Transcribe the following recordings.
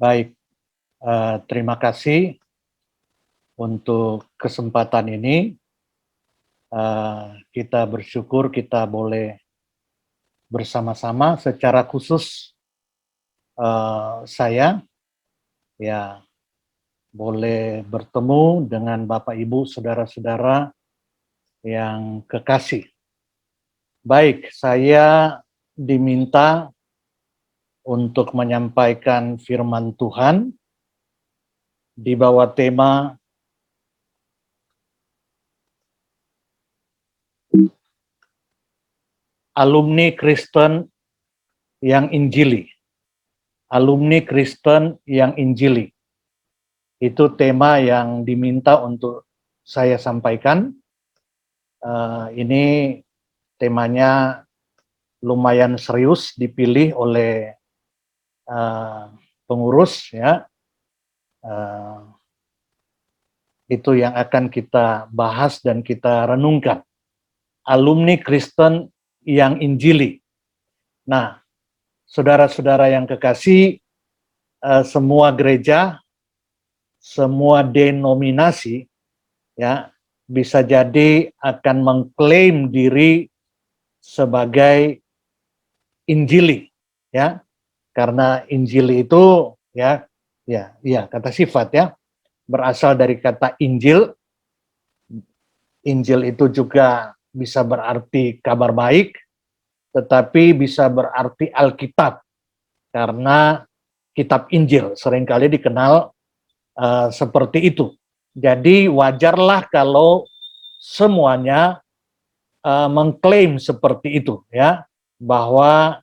Baik, terima kasih untuk kesempatan ini. Kita bersyukur kita boleh bersama-sama secara khusus saya ya boleh bertemu dengan Bapak Ibu saudara-saudara yang kekasih. Baik, saya diminta untuk menyampaikan firman Tuhan di bawah tema alumni Kristen yang Injili. Alumni Kristen yang Injili. Itu tema yang diminta untuk saya sampaikan. Ini temanya lumayan serius dipilih oleh pengurus ya. Itu yang akan kita bahas dan kita renungkan. Alumni Kristen yang Injili. Nah, saudara-saudara yang kekasih, semua gereja, semua denominasi ya bisa jadi akan mengklaim diri sebagai Injili ya. Karena Injili itu ya kata sifat ya, berasal dari kata Injil. Injil itu juga bisa berarti kabar baik, tetapi bisa berarti Alkitab. Karena kitab Injil seringkali dikenal seperti itu. Jadi wajarlah kalau semuanya mengklaim seperti itu ya, bahwa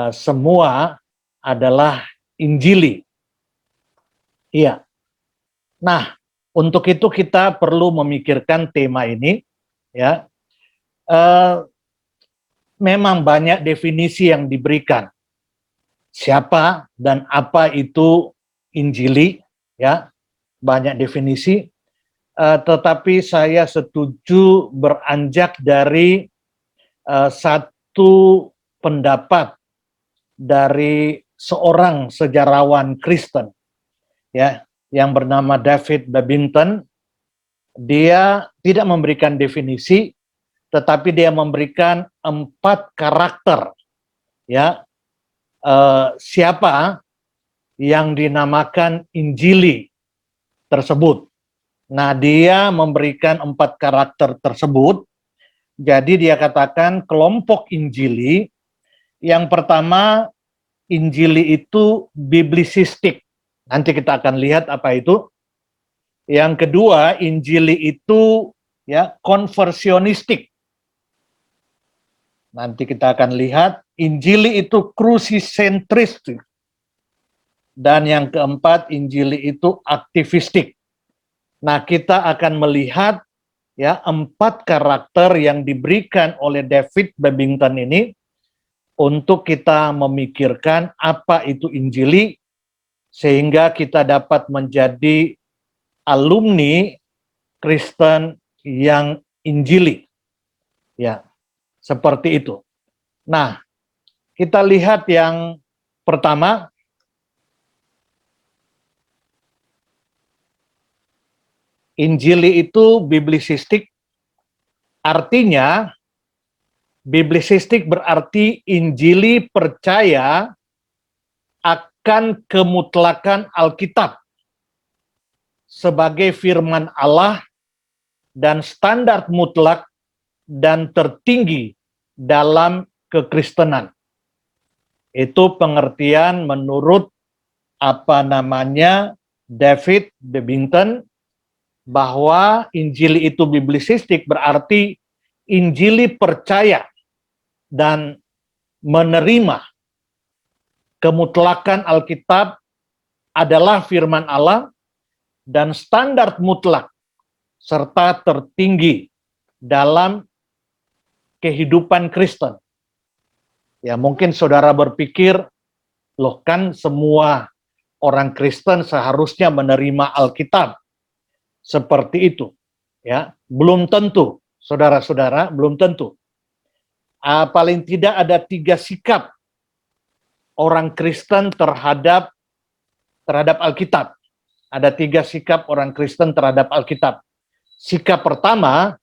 semua adalah Injili. Iya. Nah, untuk itu kita perlu memikirkan tema ini ya. Memang banyak definisi yang diberikan. Siapa dan apa itu Injili ya, banyak definisi. Tetapi saya setuju beranjak dari satu pendapat dari seorang sejarawan Kristen ya, yang bernama David Babington. Dia tidak memberikan definisi, tetapi dia memberikan 4 karakter ya, siapa yang dinamakan Injili tersebut. Nah, dia memberikan 4 karakter tersebut. Jadi dia katakan kelompok Injili, yang pertama, Injili itu biblisistik. Nanti kita akan lihat apa itu. Yang kedua, Injili itu ya konversionistik. Nanti kita akan lihat. Injili itu krusisentristik. Dan yang keempat, Injili itu aktivistik. Nah, kita akan melihat ya 4 karakter yang diberikan oleh David Babington ini untuk kita memikirkan apa itu Injili, sehingga kita dapat menjadi alumni Kristen yang Injili. Ya, seperti itu. Nah, kita lihat yang pertama. Injili itu biblisistik, artinya biblisistik berarti Injili percaya akan kemutlakan Alkitab sebagai firman Allah dan standar mutlak dan tertinggi dalam kekristenan. Itu pengertian menurut David Babington, bahwa Injili itu biblisistik berarti Injili percaya dan menerima kemutlakan Alkitab adalah firman Allah dan standar mutlak serta tertinggi dalam kehidupan Kristen. Ya, mungkin saudara berpikir, loh kan semua orang Kristen seharusnya menerima Alkitab. Seperti itu. Ya, belum tentu, saudara-saudara, belum tentu. Paling tidak ada 3 sikap orang Kristen terhadap terhadap Alkitab. Ada 3 sikap orang Kristen terhadap Alkitab. Sikap pertama,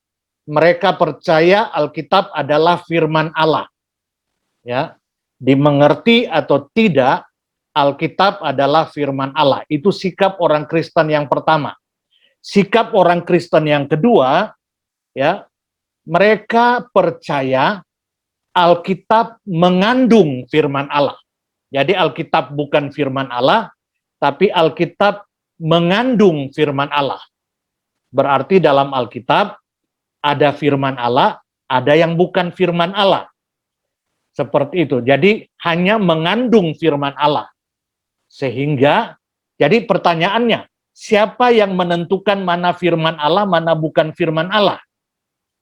mereka percaya Alkitab adalah firman Allah. Ya, dimengerti atau tidak, Alkitab adalah firman Allah. Itu sikap orang Kristen yang pertama. Sikap orang Kristen yang kedua, ya, mereka percaya Alkitab mengandung firman Allah. Jadi Alkitab bukan firman Allah, tapi Alkitab mengandung firman Allah. Berarti dalam Alkitab ada firman Allah, ada yang bukan firman Allah. Seperti itu. Jadi hanya mengandung firman Allah. Sehingga, jadi pertanyaannya, siapa yang menentukan mana firman Allah, mana bukan firman Allah?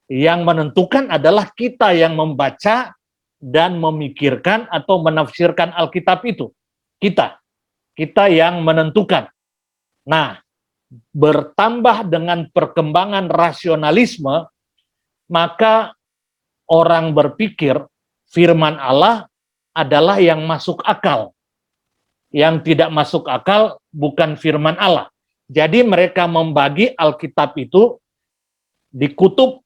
Yang menentukan adalah kita yang membaca dan memikirkan atau menafsirkan Alkitab itu. Kita yang menentukan. Nah, bertambah dengan perkembangan rasionalisme, maka orang berpikir firman Allah adalah yang masuk akal. Yang tidak masuk akal bukan firman Allah. Jadi mereka membagi Alkitab itu di kutub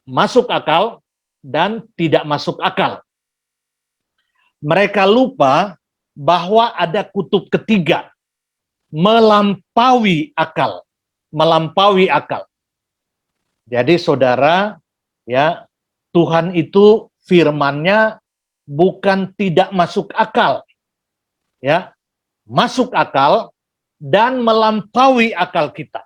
masuk akal dan tidak masuk akal. Mereka lupa bahwa ada kutub ketiga, melampaui akal. Melampaui akal. Jadi saudara, ya, Tuhan itu firman-Nya bukan tidak masuk akal. Ya, masuk akal dan melampaui akal kita.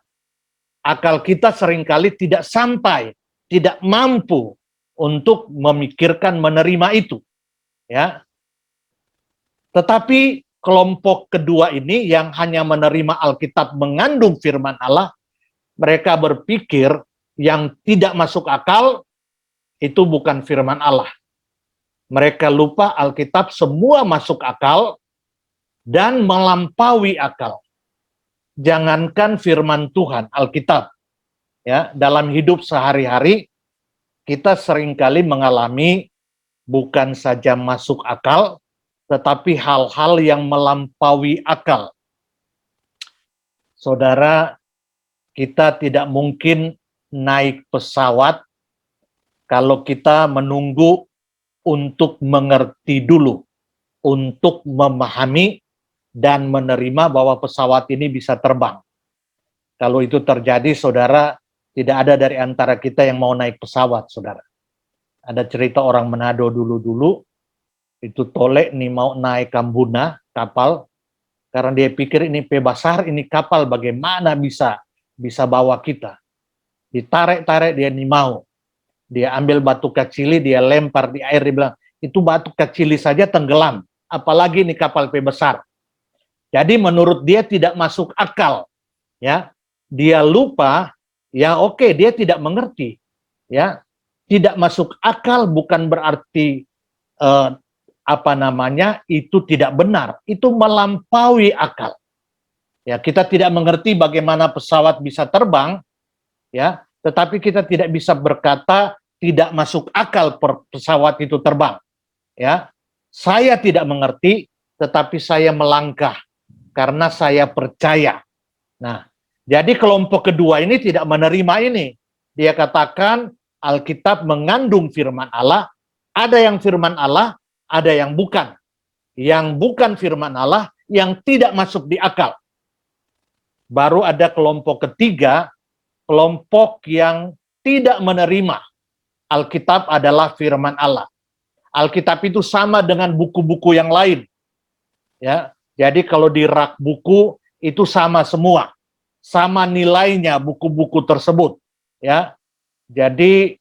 Akal kita seringkali tidak sampai, tidak mampu untuk memikirkan, menerima itu. Ya. Tetapi kelompok kedua ini yang hanya menerima Alkitab mengandung firman Allah, mereka berpikir yang tidak masuk akal itu bukan firman Allah. Mereka lupa Alkitab semua masuk akal dan melampaui akal. Jangankan firman Tuhan, Alkitab. Ya, dalam hidup sehari-hari kita seringkali mengalami bukan saja masuk akal, tetapi hal-hal yang melampaui akal. Saudara, kita tidak mungkin naik pesawat kalau kita menunggu untuk mengerti dulu, untuk memahami dan menerima bahwa pesawat ini bisa terbang. Kalau itu terjadi, saudara, tidak ada dari antara kita yang mau naik pesawat, saudara. Ada cerita orang Manado dulu-dulu, itu tolek nih mau naik Kambuna, kapal, karena dia pikir ini Pebasar, ini kapal bagaimana bisa bawa kita. Ditarik-tarik dia nih mau. Dia ambil batu kacili, dia lempar di air, dia bilang, itu batu kacili saja tenggelam, apalagi ini kapal Pebasar. Jadi menurut dia tidak masuk akal. Ya, dia lupa, ya oke, dia tidak mengerti. Ya, tidak masuk akal bukan berarti itu tidak benar, itu melampaui akal. Ya, kita tidak mengerti bagaimana pesawat bisa terbang, ya, tetapi kita tidak bisa berkata tidak masuk akal pesawat itu terbang. Ya, saya tidak mengerti, tetapi saya melangkah karena saya percaya. Nah, jadi kelompok kedua ini tidak menerima ini. Dia katakan Alkitab mengandung firman Allah, ada yang firman Allah, ada yang bukan. Yang bukan firman Allah, yang tidak masuk di akal. Baru ada kelompok ketiga, kelompok yang tidak menerima Alkitab adalah firman Allah. Alkitab itu sama dengan buku-buku yang lain. Ya, jadi kalau di rak buku itu sama semua. Sama nilainya buku-buku tersebut. Ya. Jadi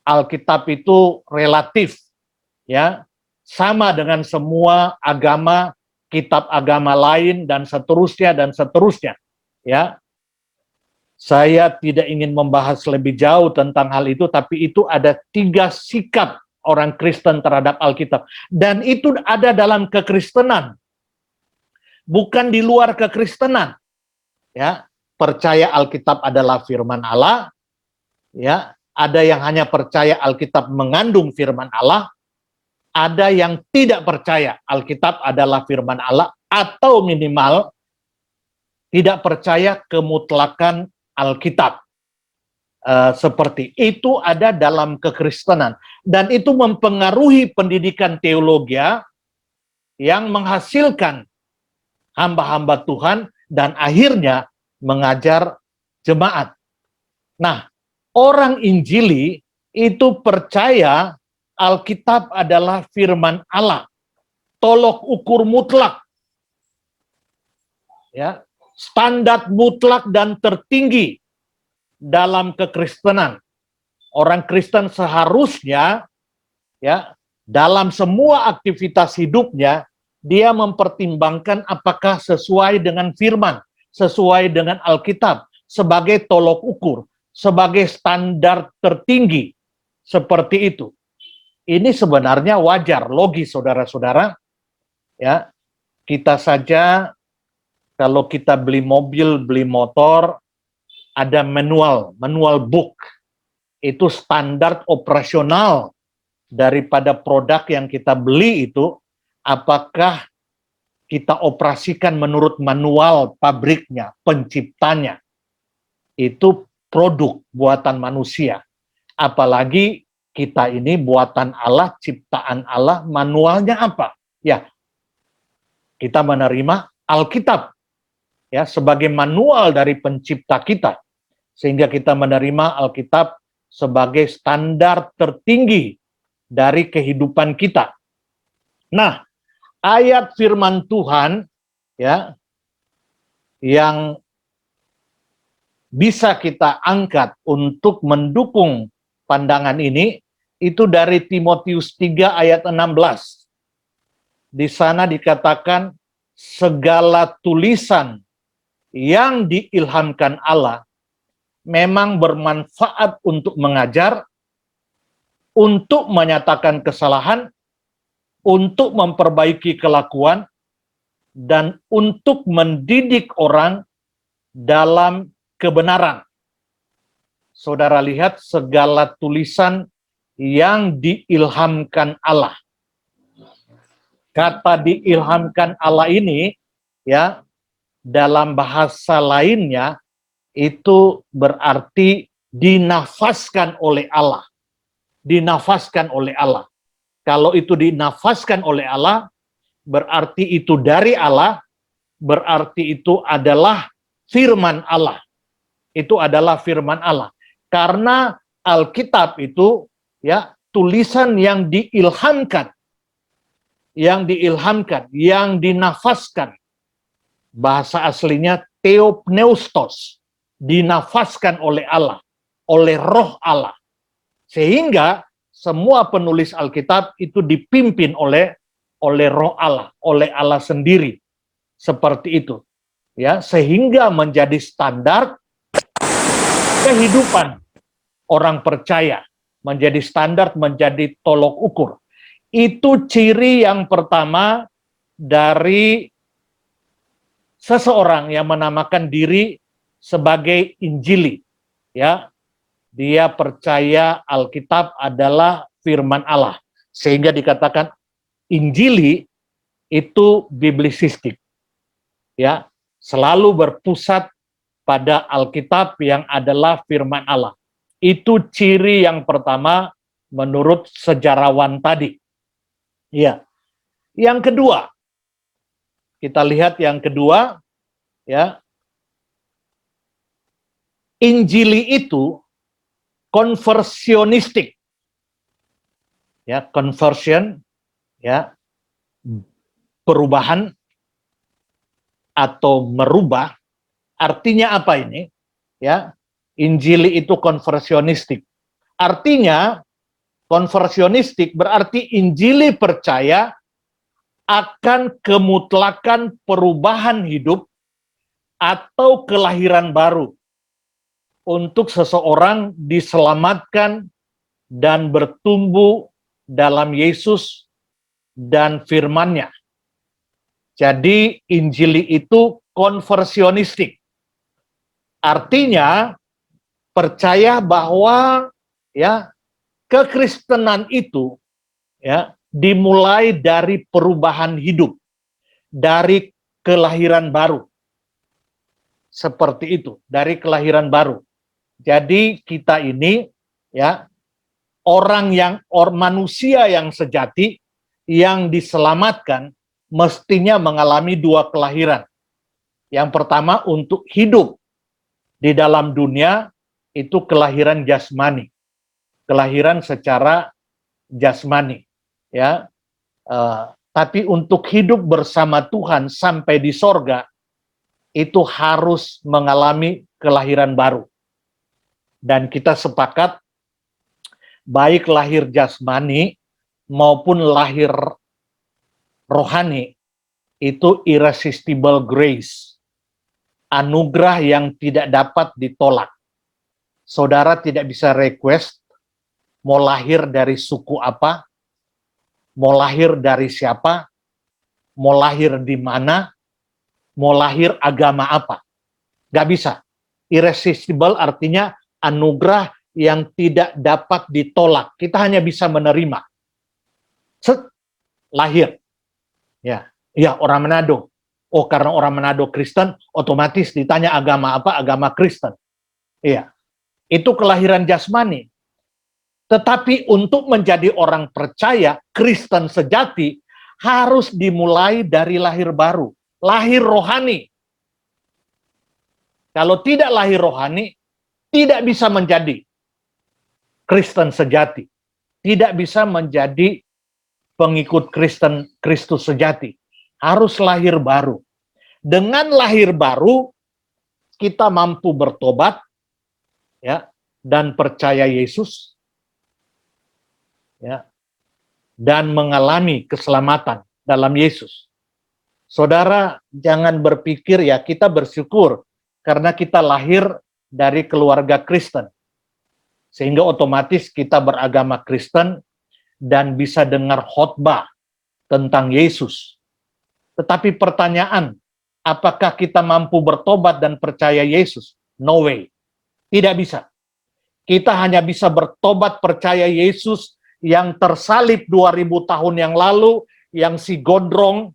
Alkitab itu relatif. Ya. Sama dengan semua agama, kitab agama lain dan seterusnya dan seterusnya. Ya. Saya tidak ingin membahas lebih jauh tentang hal itu, tapi itu ada 3 sikap orang Kristen terhadap Alkitab. Dan itu ada dalam kekristenan. Bukan di luar kekristenan. Ya, percaya Alkitab adalah firman Allah. Ya, ada yang hanya percaya Alkitab mengandung firman Allah. Ada yang tidak percaya Alkitab adalah firman Allah, atau minimal tidak percaya kemutlakan Alkitab. Seperti itu ada dalam kekristenan, dan itu mempengaruhi pendidikan teologi yang menghasilkan hamba-hamba Tuhan dan akhirnya mengajar jemaat. Nah, orang Injili itu percaya Alkitab adalah firman Allah, tolok ukur mutlak, ya, standar mutlak dan tertinggi dalam kekristenan. Orang Kristen seharusnya, ya, dalam semua aktivitas hidupnya dia mempertimbangkan apakah sesuai dengan firman, sesuai dengan Alkitab sebagai tolok ukur, sebagai standar tertinggi, seperti itu. Ini sebenarnya wajar, logis, saudara-saudara. Ya, kita saja kalau kita beli mobil, beli motor, ada manual book. Itu standar operasional daripada produk yang kita beli itu, apakah kita operasikan menurut manual pabriknya, penciptanya. Itu produk buatan manusia. Apalagi kita ini buatan Allah, ciptaan Allah, manualnya apa? Ya, kita menerima Alkitab, ya, sebagai manual dari pencipta kita, sehingga kita menerima Alkitab sebagai standar tertinggi dari kehidupan kita. Nah, ayat firman Tuhan, ya, yang bisa kita angkat untuk mendukung pandangan ini, itu dari Timotius 3 ayat 16. Di sana dikatakan, segala tulisan yang diilhamkan Allah memang bermanfaat untuk mengajar, untuk menyatakan kesalahan, untuk memperbaiki kelakuan, dan untuk mendidik orang dalam kebenaran. Saudara lihat, segala tulisan yang diilhamkan Allah. Kata diilhamkan Allah ini, ya, dalam bahasa lainnya itu berarti dinafaskan oleh Allah. Dinafaskan oleh Allah. Kalau itu dinafaskan oleh Allah, berarti itu dari Allah, berarti itu adalah firman Allah. Itu adalah firman Allah. Karena Alkitab itu, ya, tulisan yang diilhamkan, yang dinafaskan. Bahasa aslinya theopneustos, dinafaskan oleh Allah, oleh roh Allah. Sehingga semua penulis Alkitab itu dipimpin oleh roh Allah, oleh Allah sendiri. Seperti itu. Ya, sehingga menjadi standar kehidupan orang percaya, menjadi standar, menjadi tolok ukur. Itu ciri yang pertama dari seseorang yang menamakan diri sebagai Injili. Ya, dia percaya Alkitab adalah firman Allah, sehingga dikatakan Injili itu biblisistik. Ya, selalu berpusat pada Alkitab yang adalah firman Allah. Itu ciri yang pertama menurut sejarawan tadi. Ya. Yang kedua, kita lihat yang kedua, ya. Injili itu konversionistik. Ya, conversion, ya. Perubahan atau merubah. Artinya apa ini? Ya, Injili itu konversionistik. Artinya konversionistik berarti Injili percaya akan kemutlakan perubahan hidup atau kelahiran baru untuk seseorang diselamatkan dan bertumbuh dalam Yesus dan firman-Nya. Jadi Injili itu konversionistik. Artinya percaya bahwa, ya, kekristenan itu, ya, dimulai dari perubahan hidup, dari kelahiran baru. Seperti itu, dari kelahiran baru. Jadi kita ini ya manusia yang sejati yang diselamatkan mestinya mengalami dua kelahiran. Yang pertama untuk hidup di dalam dunia itu kelahiran jasmani. Kelahiran secara jasmani, ya. Tapi untuk hidup bersama Tuhan sampai di sorga, itu harus mengalami kelahiran baru. Dan kita sepakat, baik lahir jasmani maupun lahir rohani, itu irresistible grace. Anugerah yang tidak dapat ditolak. Saudara tidak bisa request, mau lahir dari suku apa, mau lahir dari siapa, mau lahir di mana, mau lahir agama apa. Gak bisa. Irresistible artinya anugerah yang tidak dapat ditolak. Kita hanya bisa menerima. Lahir. Ya, orang Manado. Oh, karena orang Manado Kristen, otomatis ditanya agama apa, agama Kristen. Iya. Itu kelahiran jasmani. Tetapi untuk menjadi orang percaya, Kristen sejati, harus dimulai dari lahir baru. Lahir rohani. Kalau tidak lahir rohani, tidak bisa menjadi Kristen sejati. Tidak bisa menjadi pengikut Kristus sejati. Harus lahir baru. Dengan lahir baru, kita mampu bertobat, ya, dan percaya Yesus, ya, dan mengalami keselamatan dalam Yesus. Saudara, jangan berpikir ya kita bersyukur karena kita lahir dari keluarga Kristen. Sehingga otomatis kita beragama Kristen dan bisa dengar khotbah tentang Yesus. Tetapi pertanyaan, apakah kita mampu bertobat dan percaya Yesus? No way. Tidak bisa. Kita hanya bisa bertobat percaya Yesus yang tersalib 2000 tahun yang lalu, yang si gondrong,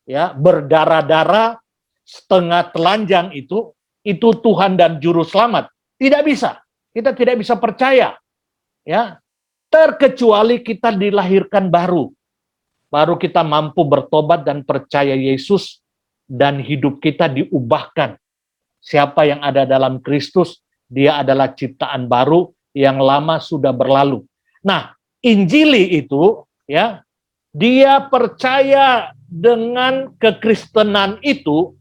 ya, berdarah-darah, setengah telanjang itu Tuhan dan juru selamat. Tidak bisa. Kita tidak bisa percaya. Ya. Terkecuali kita dilahirkan baru. Baru kita mampu bertobat dan percaya Yesus dan hidup kita diubahkan. Siapa yang ada dalam Kristus, dia adalah ciptaan baru, yang lama sudah berlalu. Nah, Injili itu, ya, dia percaya dengan kekristenan itu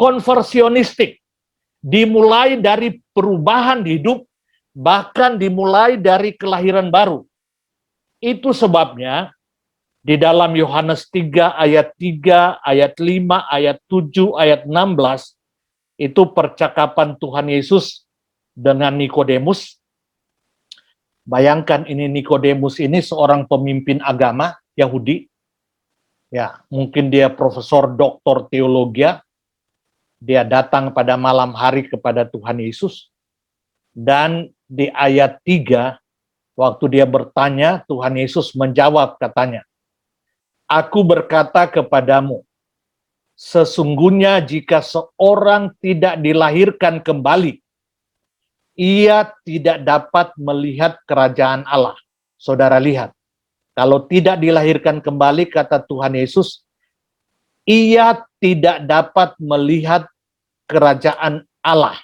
konversionistik. Dimulai dari perubahan hidup, bahkan dimulai dari kelahiran baru. Itu sebabnya di dalam Yohanes 3 ayat 3, ayat 5, ayat 7, ayat 16, itu percakapan Tuhan Yesus dengan Nikodemus. Bayangkan ini Nikodemus ini seorang pemimpin agama Yahudi. Ya, mungkin dia profesor doktor teologi. Dia datang pada malam hari kepada Tuhan Yesus. Dan di ayat 3, waktu dia bertanya, Tuhan Yesus menjawab katanya, "Aku berkata kepadamu, sesungguhnya jika seorang tidak dilahirkan kembali, ia tidak dapat melihat kerajaan Allah." Saudara lihat, kalau tidak dilahirkan kembali, kata Tuhan Yesus, ia tidak dapat melihat kerajaan Allah.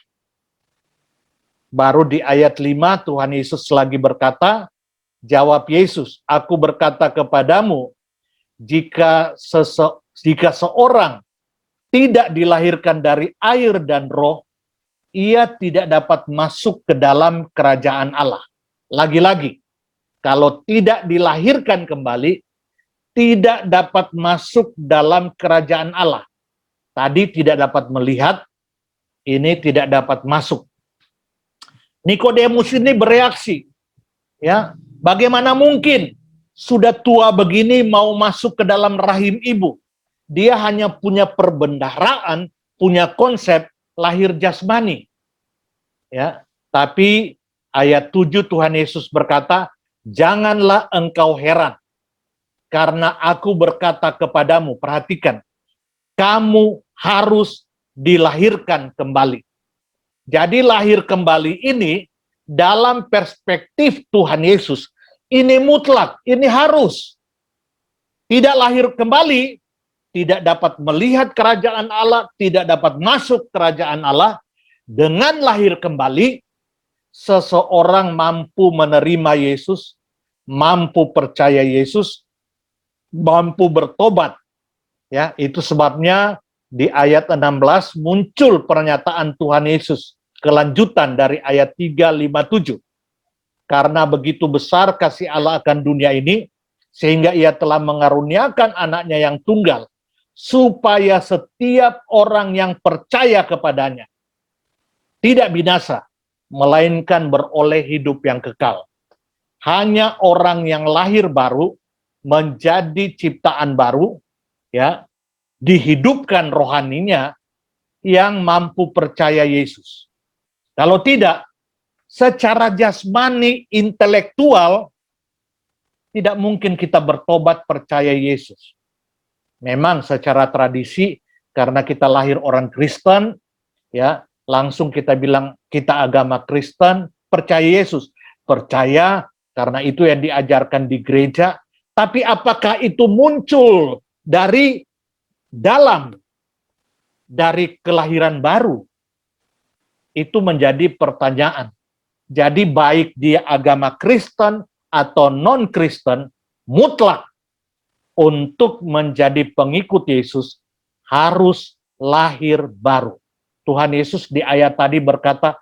Baru di ayat 5 Tuhan Yesus lagi berkata, jawab Yesus, "Aku berkata kepadamu, jika seorang tidak dilahirkan dari air dan roh, ia tidak dapat masuk ke dalam kerajaan Allah." Lagi-lagi, kalau tidak dilahirkan kembali, tidak dapat masuk dalam kerajaan Allah. Tadi tidak dapat melihat, ini tidak dapat masuk. Nikodemus ini bereaksi, ya, bagaimana mungkin sudah tua begini mau masuk ke dalam rahim ibu? Dia hanya punya perbendaharaan, punya konsep lahir jasmani. Ya, tapi ayat 7 Tuhan Yesus berkata, "Janganlah engkau heran, karena aku berkata kepadamu," perhatikan, kamu harus dilahirkan kembali. Jadi lahir kembali ini dalam perspektif Tuhan Yesus, ini mutlak, ini harus. Tidak lahir kembali, tidak dapat melihat kerajaan Allah, tidak dapat masuk kerajaan Allah. Dengan lahir kembali, seseorang mampu menerima Yesus, mampu percaya Yesus, mampu bertobat. Ya, itu sebabnya di ayat 16 muncul pernyataan Tuhan Yesus, kelanjutan dari ayat 357. Karena begitu besar kasih Allah akan dunia ini, sehingga ia telah mengaruniakan anaknya yang tunggal, supaya setiap orang yang percaya kepadanya tidak binasa, melainkan beroleh hidup yang kekal. Hanya orang yang lahir baru, menjadi ciptaan baru, ya, dihidupkan rohaninya, yang mampu percaya Yesus. Kalau tidak, secara jasmani, intelektual, tidak mungkin kita bertobat percaya Yesus. Memang secara tradisi, karena kita lahir orang Kristen, ya, langsung kita bilang kita agama Kristen, percaya Yesus. Percaya karena itu yang diajarkan di gereja. Tapi apakah itu muncul dari dalam, dari kelahiran baru? Itu menjadi pertanyaan. Jadi baik dia agama Kristen atau non-Kristen, mutlak untuk menjadi pengikut Yesus harus lahir baru. Tuhan Yesus di ayat tadi berkata,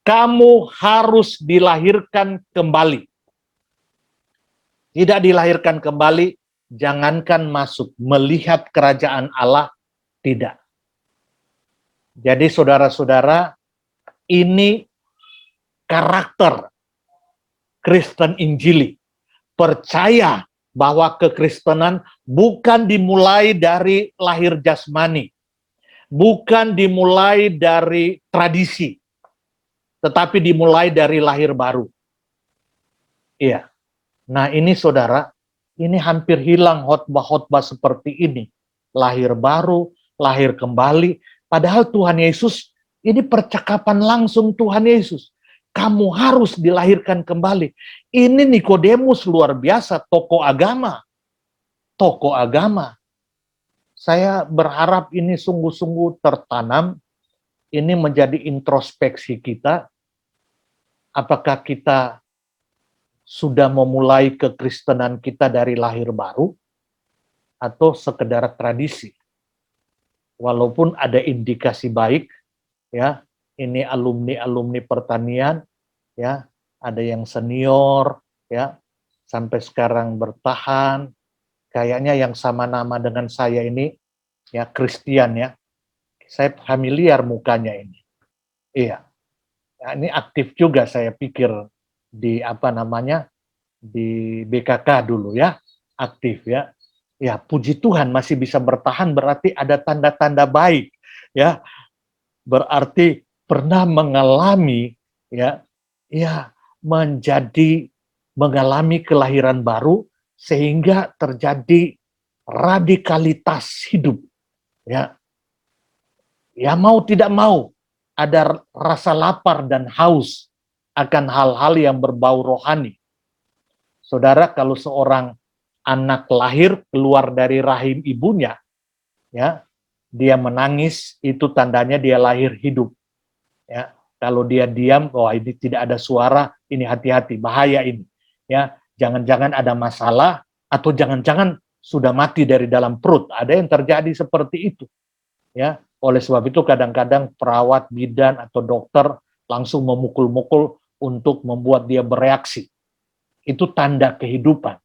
kamu harus dilahirkan kembali. Tidak dilahirkan kembali, jangankan masuk, melihat kerajaan Allah, tidak. Jadi saudara-saudara, ini karakter Kristen Injili. Percaya bahwa kekristenan bukan dimulai dari lahir jasmani, bukan dimulai dari tradisi, tetapi dimulai dari lahir baru. Iya. Nah ini saudara, ini hampir hilang khotbah-khotbah seperti ini. Lahir baru, lahir kembali. Padahal Tuhan Yesus, ini percakapan langsung Tuhan Yesus. Kamu harus dilahirkan kembali. Ini Nikodemus luar biasa, tokoh agama. Tokoh agama. Saya berharap ini sungguh-sungguh tertanam. Ini menjadi introspeksi kita. Apakah kita sudah memulai kekristenan kita dari lahir baru? Atau sekedar tradisi? Walaupun ada indikasi baik, ya, ini alumni pertanian, ya, ada yang senior, ya, sampai sekarang bertahan. Kayaknya yang sama nama dengan saya ini, ya, Christian, ya. Saya familiar mukanya ini. Iya. Ya, ini aktif juga saya pikir di di BKK dulu, ya, aktif, ya. Ya, puji Tuhan masih bisa bertahan, berarti ada tanda-tanda baik, ya. Berarti pernah mengalami, ya, mengalami kelahiran baru sehingga terjadi radikalitas hidup, ya. Ya mau tidak mau ada rasa lapar dan haus akan hal-hal yang berbau rohani. Saudara, kalau seorang anak lahir keluar dari rahim ibunya, ya, dia menangis, itu tandanya dia lahir hidup. Ya, kalau dia diam, wah ini tidak ada suara, ini hati-hati, bahaya ini. Ya, jangan-jangan ada masalah atau jangan-jangan sudah mati dari dalam perut. Ada yang terjadi seperti itu. Ya, oleh sebab itu kadang-kadang perawat, bidan atau dokter langsung memukul-mukul untuk membuat dia bereaksi. Itu tanda kehidupan.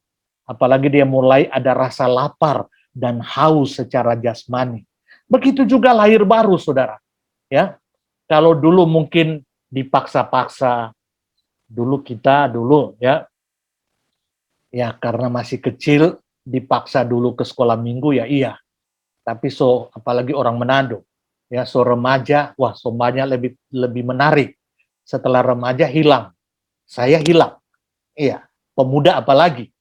Apalagi dia mulai ada rasa lapar dan haus secara jasmani. Begitu juga lahir baru, saudara. Ya, kalau dulu mungkin dipaksa-paksa, ya karena masih kecil dipaksa dulu ke sekolah minggu, ya iya. Tapi apalagi orang Manado, ya, remaja, wah sombanya lebih menarik. Setelah remaja hilang, saya hilang. Iya, pemuda apalagi.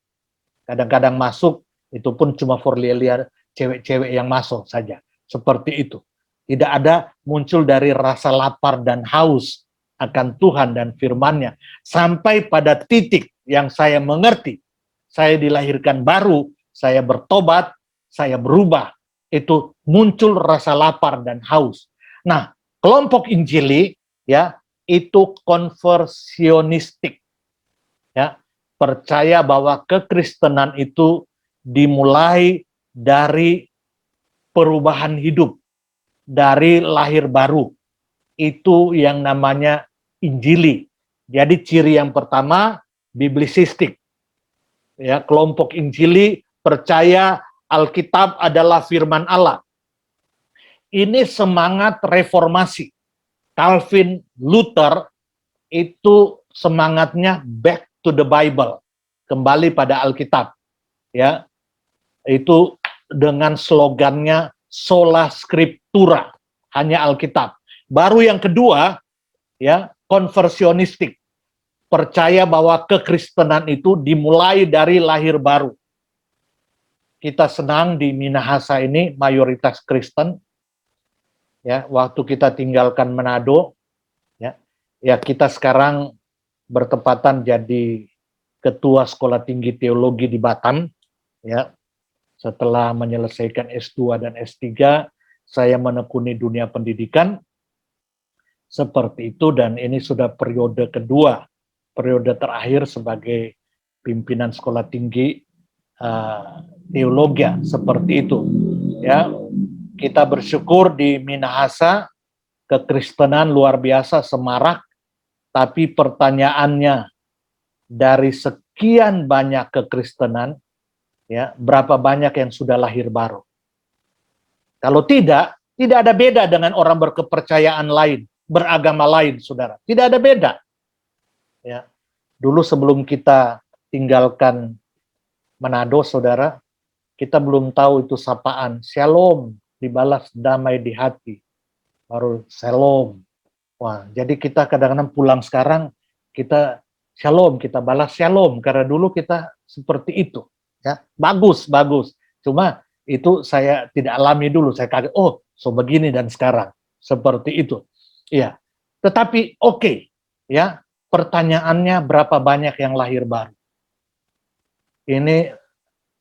Kadang-kadang masuk, itu pun cuma forlilia cewek-cewek yang masuk saja. Seperti itu. Tidak ada muncul dari rasa lapar dan haus akan Tuhan dan firman-Nya. Sampai pada titik yang saya mengerti, saya dilahirkan baru, saya bertobat, saya berubah. Itu muncul rasa lapar dan haus. Nah, kelompok Injili ya itu konversionistik. Ya, percaya bahwa kekristenan itu dimulai dari perubahan hidup, dari lahir baru. Itu yang namanya Injili. Jadi ciri yang pertama biblisistik. Ya, kelompok Injili percaya Alkitab adalah firman Allah. Ini semangat reformasi. Calvin, Luther itu semangatnya back to the Bible, kembali pada Alkitab. Ya, itu dengan slogannya sola scriptura, hanya Alkitab. Baru yang kedua, ya, konversionistik. Percaya bahwa kekristenan itu dimulai dari lahir baru. Kita senang di Minahasa ini mayoritas Kristen. Ya, waktu kita tinggalkan Manado, ya kita sekarang bertepatan jadi ketua Sekolah Tinggi Teologi di Batam. Ya, setelah menyelesaikan S2 dan S3, saya menekuni dunia pendidikan. Seperti itu, dan ini sudah periode kedua, periode terakhir sebagai pimpinan Sekolah Tinggi Teologi, seperti itu. Ya, kita bersyukur di Minahasa, kekristenan luar biasa semarak, tapi pertanyaannya, dari sekian banyak kekristenan, ya, berapa banyak yang sudah lahir baru? Kalau tidak ada beda dengan orang berkepercayaan lain, beragama lain, saudara. Tidak ada beda. Ya, dulu sebelum kita tinggalkan Manado, saudara, kita belum tahu itu sapaan. Shalom, dibalas damai di hati. Baru shalom. Wah, jadi kita kadang-kadang pulang sekarang, kita shalom, kita balas shalom. Karena dulu kita seperti itu. Ya, bagus. Cuma itu saya tidak alami dulu. Saya kaget, oh, so begini dan sekarang. Seperti itu. Iya. Tetapi oke, ya, pertanyaannya berapa banyak yang lahir baru? Ini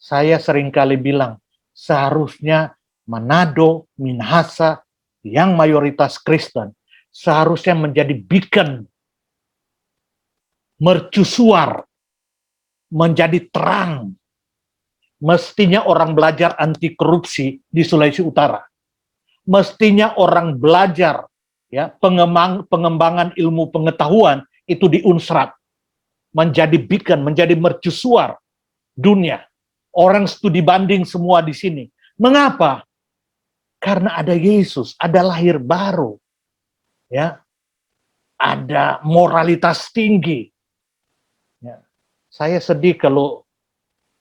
saya seringkali bilang, seharusnya Manado, Minahasa, yang mayoritas Kristen, seharusnya menjadi beacon, mercusuar, menjadi terang. Mestinya orang belajar anti korupsi di Sulawesi Utara. Mestinya orang belajar, ya, pengembangan ilmu pengetahuan itu di Unsrat. Menjadi beacon, menjadi mercusuar dunia. Orang studi banding semua di sini. Mengapa? Karena ada Yesus, ada lahir baru. Ya. Ada moralitas tinggi. Ya. Saya sedih kalau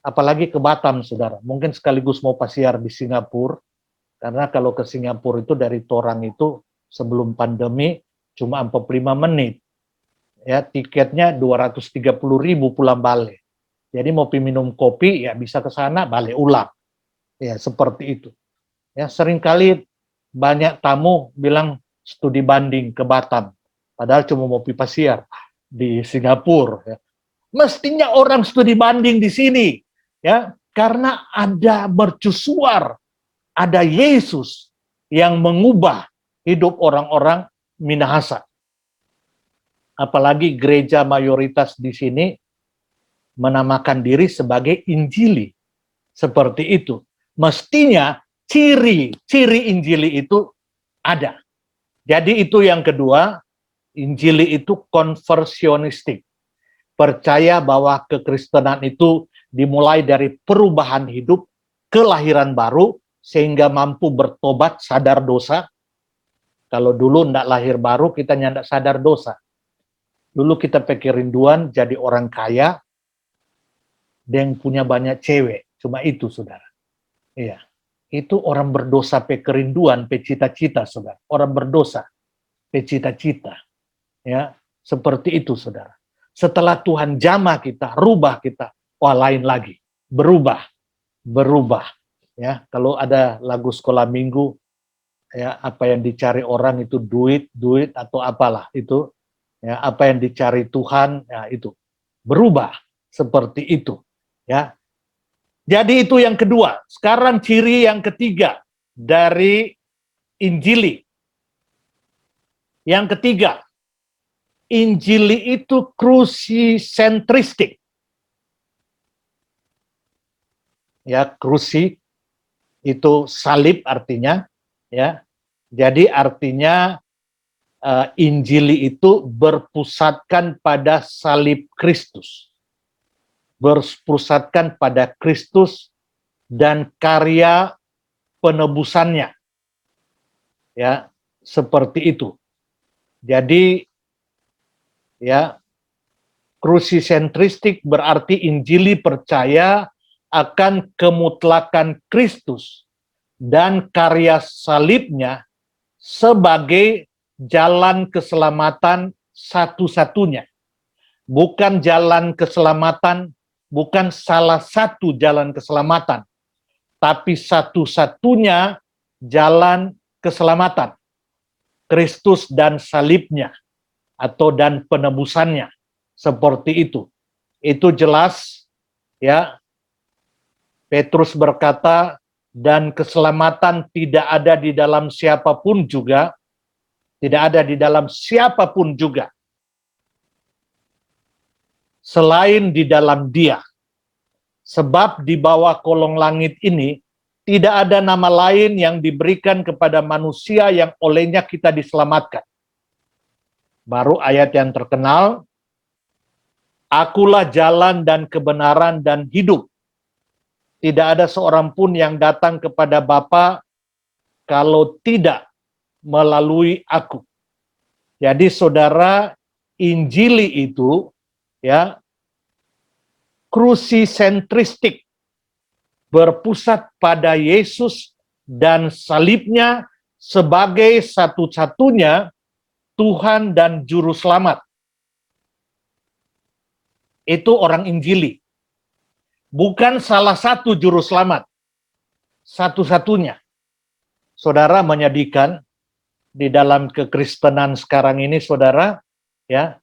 apalagi ke Batam, saudara. Mungkin sekaligus mau pasiar di Singapura. Karena kalau ke Singapura itu dari Torang itu sebelum pandemi cuma 45 menit. Ya, tiketnya 230.000 pulang balik. Jadi mau minum kopi, ya bisa ke sana, balik ulang. Ya, seperti itu. Ya, seringkali banyak tamu bilang studi banding ke Batam. Padahal cuma mau pasiar di Singapura. Ya. Mestinya orang studi banding di sini. Ya, karena ada mercusuar, ada Yesus yang mengubah hidup orang-orang Minahasa. Apalagi gereja mayoritas di sini menamakan diri sebagai Injili. Seperti itu. Mestinya ciri Injili itu ada. Jadi itu yang kedua, Injili itu konversionistik. Percaya bahwa kekristenan itu dimulai dari perubahan hidup, kelahiran baru, sehingga mampu bertobat, sadar dosa. Kalau dulu tidak lahir baru, kita tidak sadar dosa. Dulu kita pikir rinduan jadi orang kaya, yang punya banyak cewek. Cuma itu, saudara. Iya. Itu orang berdosa kerinduan, cita-cita, saudara. Orang berdosa, cita-cita. Ya, seperti itu, saudara. Setelah Tuhan jamah kita, rubah kita, wah lain lagi. Berubah. Ya, kalau ada lagu sekolah minggu, ya, apa yang dicari orang itu duit atau apalah itu, ya, apa yang dicari Tuhan, ya itu berubah seperti itu, ya. Jadi itu yang kedua. Sekarang ciri yang ketiga dari Injili. Yang ketiga, Injili itu krusisentristik. Ya, krusi itu salib artinya, ya. Jadi artinya Injili itu berpusatkan pada salib Kristus. Berpusatkan pada Kristus dan karya penebusannya. Ya, seperti itu. Jadi ya, krusisentristik berarti Injili percaya akan kemutlakan Kristus dan karya salibnya sebagai jalan keselamatan satu-satunya. Bukan jalan keselamatan, bukan salah satu jalan keselamatan, tapi satu-satunya jalan keselamatan. Kristus dan salibnya atau dan penebusannya, seperti itu. Itu jelas, ya. Petrus berkata, dan keselamatan tidak ada di dalam siapapun juga, tidak ada di dalam siapapun juga, selain di dalam Dia. Sebab di bawah kolong langit ini tidak ada nama lain yang diberikan kepada manusia yang olehnya kita diselamatkan. Baru ayat yang terkenal, akulah jalan dan kebenaran dan hidup. Tidak ada seorang pun yang datang kepada Bapa kalau tidak melalui aku. Jadi saudara, Injili itu ya krusisentristik, berpusat pada Yesus dan salibnya sebagai satu-satunya Tuhan dan Juru Selamat. Itu orang Injili. Bukan salah satu Juru Selamat. Satu-satunya. Saudara, menyedihkan di dalam kekristenan sekarang ini, saudara, ya,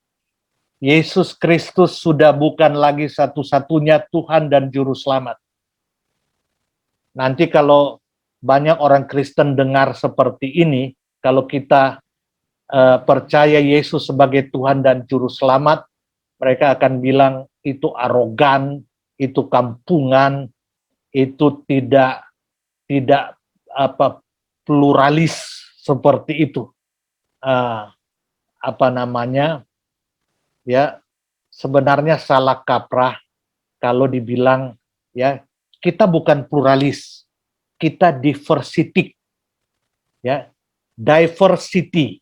Yesus Kristus sudah bukan lagi satu-satunya Tuhan dan Juru Selamat. Nanti kalau banyak orang Kristen dengar seperti ini, kalau kita percaya Yesus sebagai Tuhan dan Juru Selamat, mereka akan bilang itu arogan, itu kampungan, itu tidak pluralis seperti itu. Ya, sebenarnya salah kaprah kalau dibilang ya kita bukan pluralis, kita diversity, ya, diversity,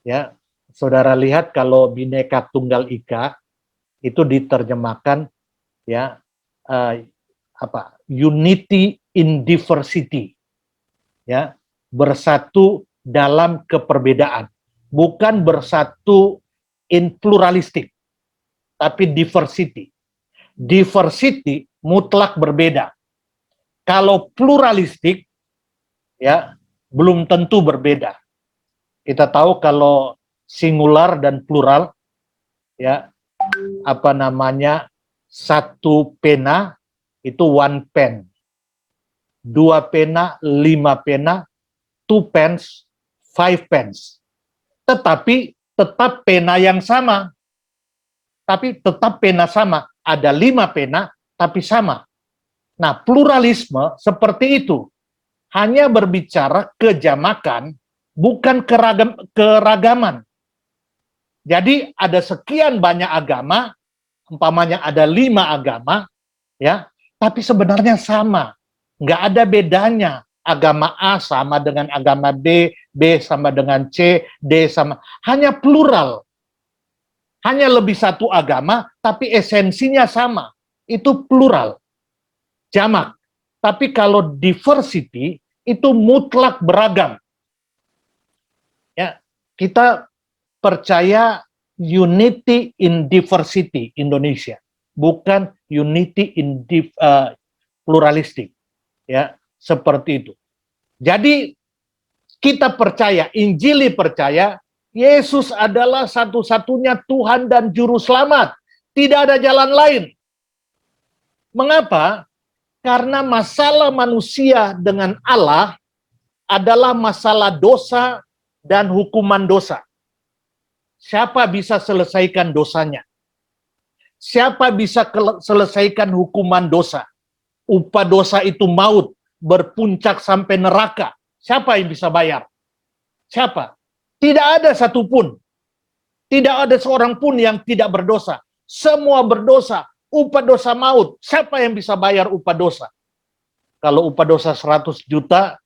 ya. Saudara lihat kalau Bhinneka Tunggal Ika itu diterjemahkan ya unity in diversity, ya, bersatu dalam keperbedaan, bukan bersatu in pluralistik, tapi diversity. Diversity mutlak berbeda. Kalau pluralistik, ya, belum tentu berbeda. Kita tahu kalau singular dan plural, ya, satu pena itu one pen, dua pena, 5 pena, 2 pens, 5 pens. Tetapi tetap pena yang sama. Tapi tetap pena sama. Ada 5 pena, tapi sama. Nah, pluralisme seperti itu. Hanya berbicara kejamakan, bukan keragaman. Jadi ada sekian banyak agama, umpamanya ada 5 agama, ya, tapi sebenarnya sama. Nggak ada bedanya. Agama A sama dengan agama B, B sama dengan C, D sama. Hanya plural. Hanya lebih satu agama, tapi esensinya sama. Itu plural. Jamak. Tapi kalau diversity, itu mutlak beragam. Ya, kita percaya unity in diversity Indonesia, bukan unity in pluralistik, ya, seperti itu. Jadi Kita percaya, Injili percaya, Yesus adalah satu-satunya Tuhan dan Juru Selamat. Tidak ada jalan lain. Mengapa? Karena masalah manusia dengan Allah adalah masalah dosa dan hukuman dosa. Siapa bisa selesaikan dosanya? Siapa bisa selesaikan hukuman dosa? Upah dosa itu maut, berpuncak sampai neraka. Siapa yang bisa bayar? Siapa? Tidak ada satupun. Tidak ada seorang pun yang tidak berdosa. Semua berdosa. Upah dosa maut. Siapa yang bisa bayar upah dosa? Kalau upah dosa 100 juta,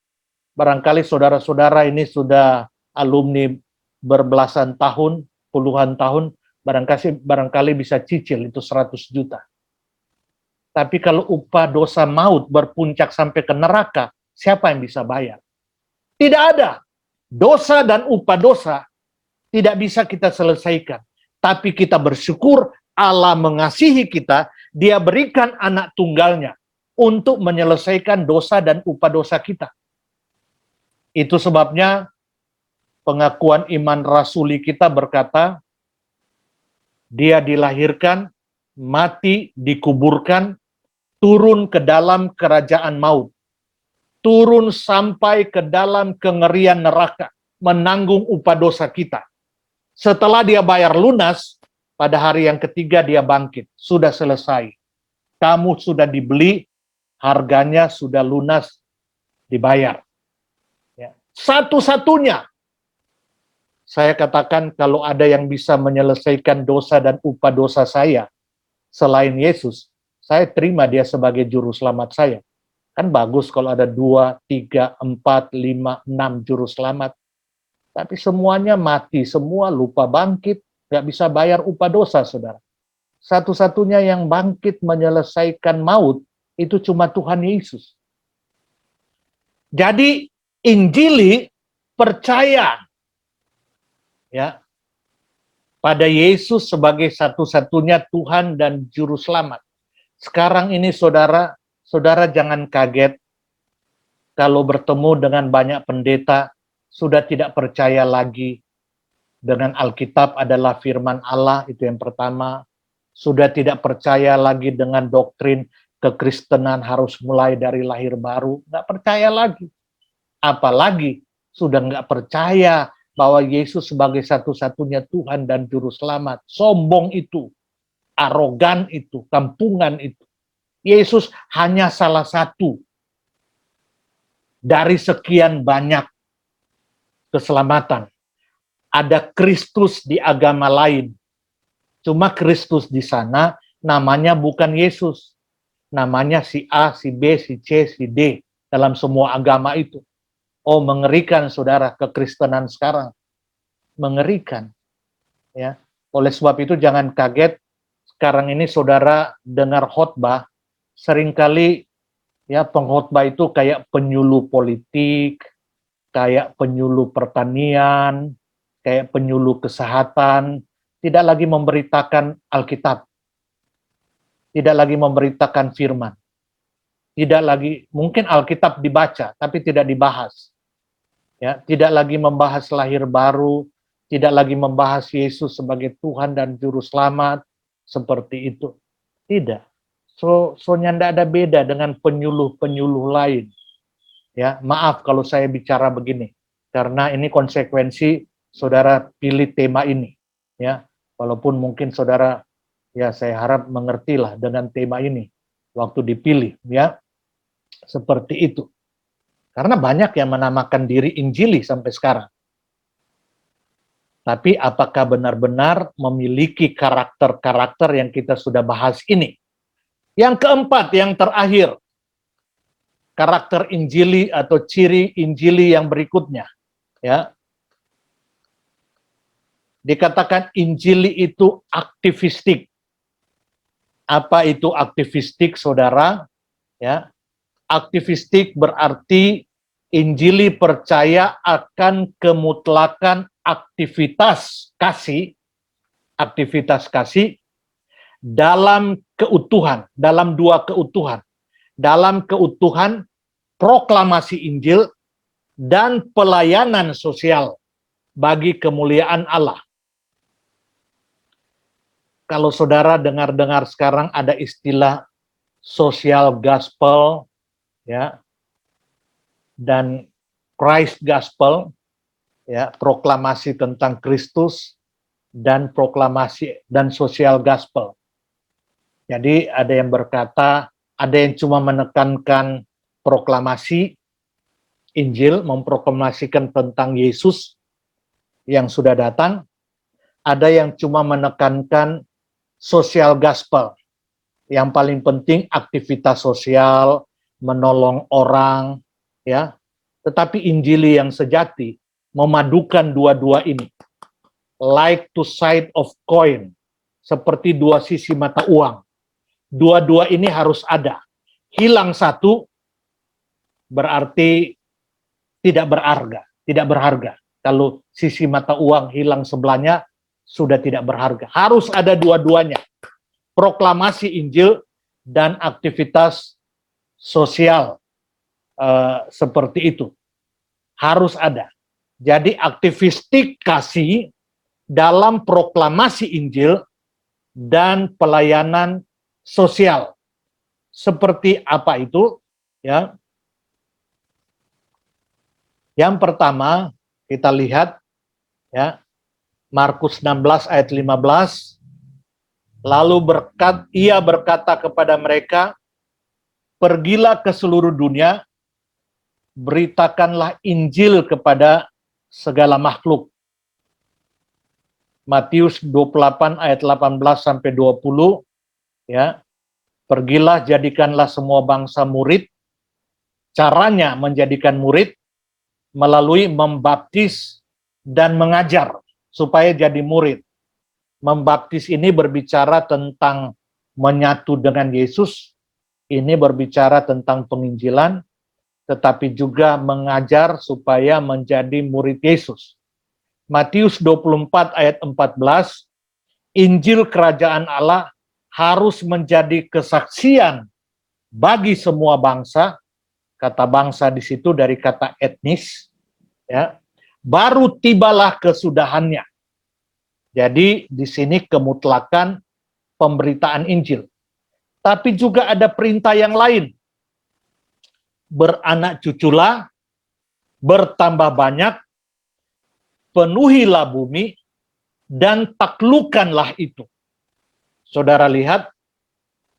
barangkali saudara-saudara ini sudah alumni berbelasan tahun, puluhan tahun, barangkali bisa cicil itu 100 juta. Tapi kalau upah dosa maut berpuncak sampai ke neraka, siapa yang bisa bayar? Tidak ada. Dosa dan upah dosa tidak bisa kita selesaikan. Tapi kita bersyukur Allah mengasihi kita, Dia berikan anak tunggalnya untuk menyelesaikan dosa dan upah dosa kita. Itu sebabnya pengakuan iman rasuli kita berkata, Dia dilahirkan, mati, dikuburkan, turun ke dalam kerajaan maut. Turun sampai ke dalam kengerian neraka, menanggung upah dosa kita. Setelah dia bayar lunas, pada hari yang ketiga dia bangkit. Sudah selesai. Kamu sudah dibeli, harganya sudah lunas, dibayar. Ya. Satu-satunya, saya katakan kalau ada yang bisa menyelesaikan dosa dan upah dosa saya, selain Yesus, saya terima dia sebagai juru selamat saya. Kan bagus kalau ada 2, 3, 4, 5, 6 juru selamat. Tapi semuanya mati, semua lupa bangkit, nggak bisa bayar upah dosa, saudara. Satu-satunya yang bangkit menyelesaikan maut, itu cuma Tuhan Yesus. Jadi, Injili percaya ya pada Yesus sebagai satu-satunya Tuhan dan Juru Selamat. Sekarang ini saudara jangan kaget kalau bertemu dengan banyak pendeta sudah tidak percaya lagi dengan Alkitab adalah firman Allah, itu yang pertama. Sudah tidak percaya lagi dengan doktrin kekristenan harus mulai dari lahir baru, nggak percaya lagi. Apalagi sudah nggak percaya bahwa Yesus sebagai satu-satunya Tuhan dan Juru Selamat. Sombong itu, arogan itu, kampungan itu. Yesus hanya salah satu dari sekian banyak keselamatan. Ada Kristus di agama lain. Cuma Kristus di sana namanya bukan Yesus. Namanya si A, si B, si C, si D dalam semua agama itu. Oh, mengerikan saudara kekristenan sekarang. Mengerikan. Ya. Oleh sebab itu jangan kaget sekarang ini saudara dengar khotbah, seringkali ya pengkhotbah itu kayak penyuluh politik, kayak penyuluh pertanian, kayak penyuluh kesehatan, tidak lagi memberitakan Alkitab, tidak lagi memberitakan firman, tidak lagi, mungkin Alkitab dibaca, tapi tidak dibahas. Ya, tidak lagi membahas lahir baru, tidak lagi membahas Yesus sebagai Tuhan dan Juru Selamat, seperti itu. Tidak. Soalnya tidak ada beda dengan penyuluh-penyuluh lain. Ya, maaf kalau saya bicara begini, karena ini konsekuensi saudara pilih tema ini. Ya, walaupun mungkin saudara, ya saya harap mengertilah dengan tema ini waktu dipilih, ya seperti itu. Karena banyak yang menamakan diri Injili sampai sekarang. Tapi apakah benar-benar memiliki karakter-karakter yang kita sudah bahas ini? Yang keempat, yang terakhir, karakter Injili atau ciri Injili yang berikutnya. Ya, dikatakan Injili itu aktivistik. Apa itu aktivistik, saudara? Ya, aktivistik berarti Injili percaya akan kemutlakan aktivitas kasih dalam keutuhan, dalam dua keutuhan. Dalam keutuhan proklamasi Injil dan pelayanan sosial bagi kemuliaan Allah. Kalau saudara dengar-dengar sekarang ada istilah social gospel, ya, dan Christ gospel, ya, proklamasi tentang Kristus dan proklamasi dan social gospel. Jadi ada yang berkata, ada yang cuma menekankan proklamasi Injil, memproklamasikan tentang Yesus yang sudah datang. Ada yang cuma menekankan social gospel. Yang paling penting aktivitas sosial, menolong orang, ya. Tetapi Injili yang sejati memadukan dua-dua ini. Like two side of coin, seperti dua sisi mata uang. Dua-dua ini harus ada. Hilang satu berarti tidak berharga. Kalau sisi mata uang hilang sebelahnya, sudah tidak berharga. Harus ada dua-duanya. Proklamasi Injil dan aktivitas sosial seperti itu. Harus ada. Jadi aktivistik kasih dalam proklamasi Injil dan pelayanan sosial. Seperti apa itu? Ya. Yang pertama, kita lihat ya, Markus 16 ayat 15. Lalu ia berkata kepada mereka, pergilah ke seluruh dunia, beritakanlah Injil kepada segala makhluk. Matius 28 ayat 18 sampai 20, ya. Pergilah, jadikanlah semua bangsa murid. Caranya menjadikan murid melalui membaptis dan mengajar supaya jadi murid. Membaptis ini berbicara tentang menyatu dengan Yesus, ini berbicara tentang penginjilan, tetapi juga mengajar supaya menjadi murid Yesus. Matius 24 ayat 14, Injil Kerajaan Allah harus menjadi kesaksian bagi semua bangsa. Kata bangsa di situ dari kata etnis, ya. Baru tibalah kesudahannya. Jadi di sini kemutlakan pemberitaan Injil. Tapi juga ada perintah yang lain. Beranak cuculah, bertambah banyak, penuhilah bumi, dan taklukkanlah itu. Saudara lihat,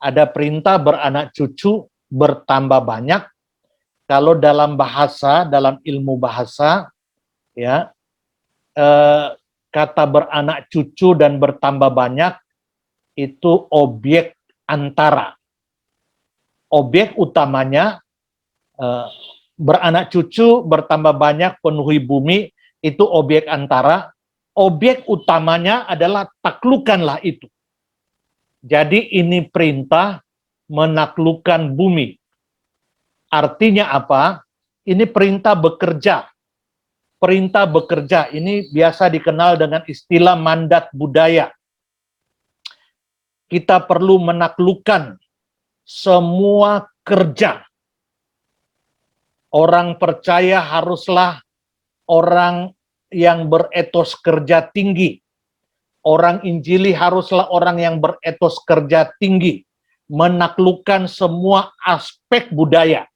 ada perintah beranak cucu, bertambah banyak. Kalau dalam bahasa, dalam ilmu bahasa, ya, kata beranak cucu dan bertambah banyak itu objek antara. Objek utamanya beranak cucu, bertambah banyak, penuhi bumi, itu objek antara. Objek utamanya adalah taklukkanlah itu. Jadi ini perintah menaklukkan bumi. Artinya apa? Ini perintah bekerja. Perintah bekerja ini biasa dikenal dengan istilah mandat budaya. Kita perlu menaklukkan semua kerja. Orang percaya haruslah orang yang beretos kerja tinggi. Orang Injili haruslah orang yang beretos kerja tinggi. Menaklukkan semua aspek budaya.